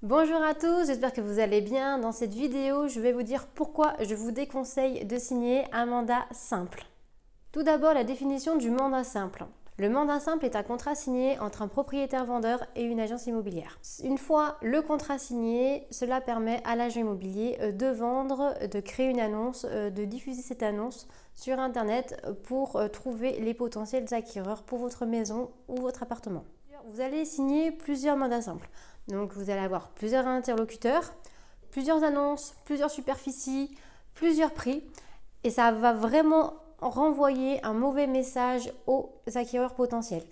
Bonjour à tous, j'espère que vous allez bien. Dans cette vidéo, je vais vous dire pourquoi je vous déconseille de signer un mandat simple. Tout d'abord, la définition du mandat simple. Le mandat simple est un contrat signé entre un propriétaire-vendeur et une agence immobilière. Une fois le contrat signé, cela permet à l'agent immobilier de vendre, de créer une annonce, de diffuser cette annonce sur Internet pour trouver les potentiels acquéreurs pour votre maison ou votre appartement. Vous allez signer plusieurs mandats simples. Donc vous allez avoir plusieurs interlocuteurs, plusieurs annonces, plusieurs superficies, plusieurs prix. Et ça va vraiment renvoyer un mauvais message aux acquéreurs potentiels.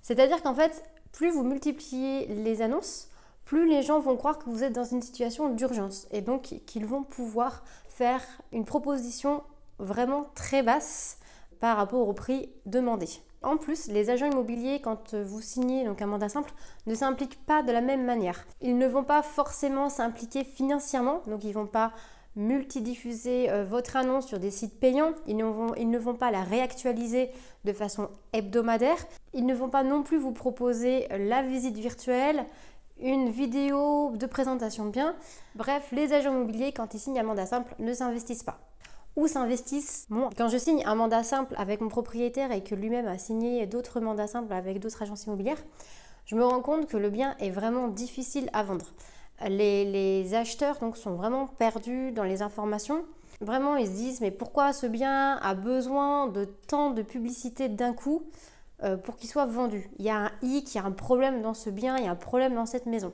C'est-à-dire qu'en fait, plus vous multipliez les annonces, plus les gens vont croire que vous êtes dans une situation d'urgence. Et donc qu'ils vont pouvoir faire une proposition vraiment très basse par rapport au prix demandé. En plus, les agents immobiliers, quand vous signez donc un mandat simple, ne s'impliquent pas de la même manière. Ils ne vont pas forcément s'impliquer financièrement, donc ils ne vont pas multidiffuser votre annonce sur des sites payants, ils ne vont pas la réactualiser de façon hebdomadaire, ils ne vont pas non plus vous proposer la visite virtuelle, une vidéo de présentation de biens. Bref, les agents immobiliers, quand ils signent un mandat simple, ne s'investissent pas. Ou s'investissent moins. Quand je signe un mandat simple avec mon propriétaire et que lui-même a signé d'autres mandats simples avec d'autres agences immobilières, je me rends compte que le bien est vraiment difficile à vendre. Les acheteurs donc sont vraiment perdus dans les informations. Vraiment, ils se disent mais pourquoi ce bien a besoin de tant de publicité d'un coup pour qu'il soit vendu? Il y a un hic, il y a un problème dans ce bien, il y a un problème dans cette maison.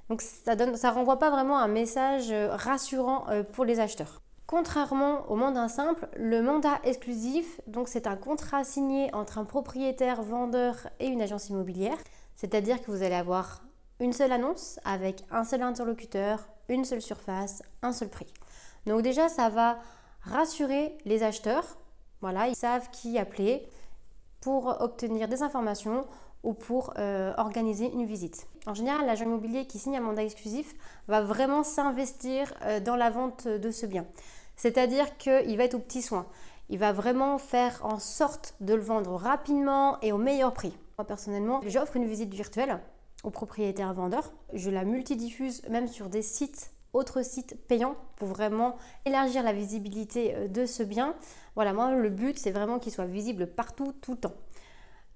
Donc ça renvoie pas vraiment un message rassurant pour les acheteurs. Contrairement au mandat simple, le mandat exclusif, donc c'est un contrat signé entre un propriétaire, vendeur et une agence immobilière. C'est-à-dire que vous allez avoir une seule annonce avec un seul interlocuteur, une seule surface, un seul prix. Donc déjà, ça va rassurer les acheteurs. Voilà, ils savent qui appeler pour obtenir des informations ou pour organiser une visite. En général, l'agent immobilier qui signe un mandat exclusif va vraiment s'investir dans la vente de ce bien. C'est-à-dire qu'il va être au petit soin. Il va vraiment faire en sorte de le vendre rapidement et au meilleur prix. Moi, personnellement, j'offre une visite virtuelle au propriétaire vendeur. Je la multidiffuse même sur des sites, autres sites payants pour vraiment élargir la visibilité de ce bien. Voilà, moi, le but, c'est vraiment qu'il soit visible partout, tout le temps.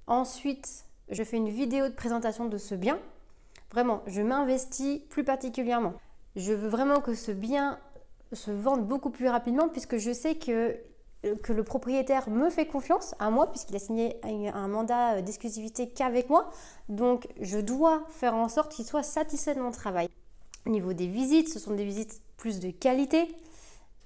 Ensuite, je fais une vidéo de présentation de ce bien. Vraiment, je m'investis plus particulièrement. Je veux vraiment que ce bien se vende beaucoup plus rapidement puisque je sais que le propriétaire me fait confiance à moi puisqu'il a signé un mandat d'exclusivité qu'avec moi. Donc, je dois faire en sorte qu'il soit satisfait de mon travail. Au niveau des visites, ce sont des visites plus de qualité.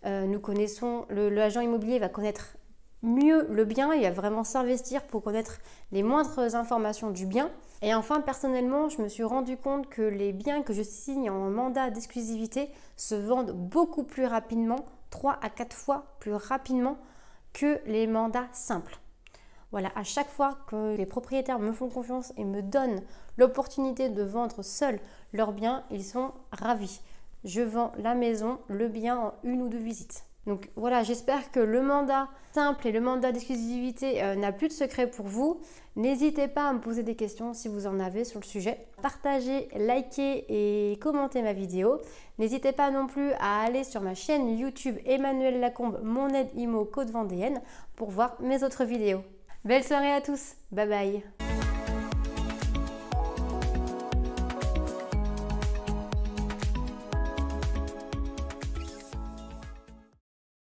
Nous connaissons, l'agent immobilier va connaître mieux le bien, il va vraiment s'investir pour connaître les moindres informations du bien. Et enfin, personnellement, je me suis rendu compte que les biens que je signe en mandat d'exclusivité se vendent beaucoup plus rapidement, 3 à 4 fois plus rapidement que les mandats simples. Voilà, à chaque fois que les propriétaires me font confiance et me donnent l'opportunité de vendre seuls leurs biens, ils sont ravis. Je vends la maison, le bien en 1 ou 2 visites. Donc voilà, j'espère que le mandat simple et le mandat d'exclusivité n'a plus de secret pour vous. N'hésitez pas à me poser des questions si vous en avez sur le sujet. Partagez, likez et commentez ma vidéo. N'hésitez pas non plus à aller sur ma chaîne YouTube Emmanuelle Lacombe, mon aide IMO Côte Vendéenne pour voir mes autres vidéos. Belle soirée à tous, bye bye.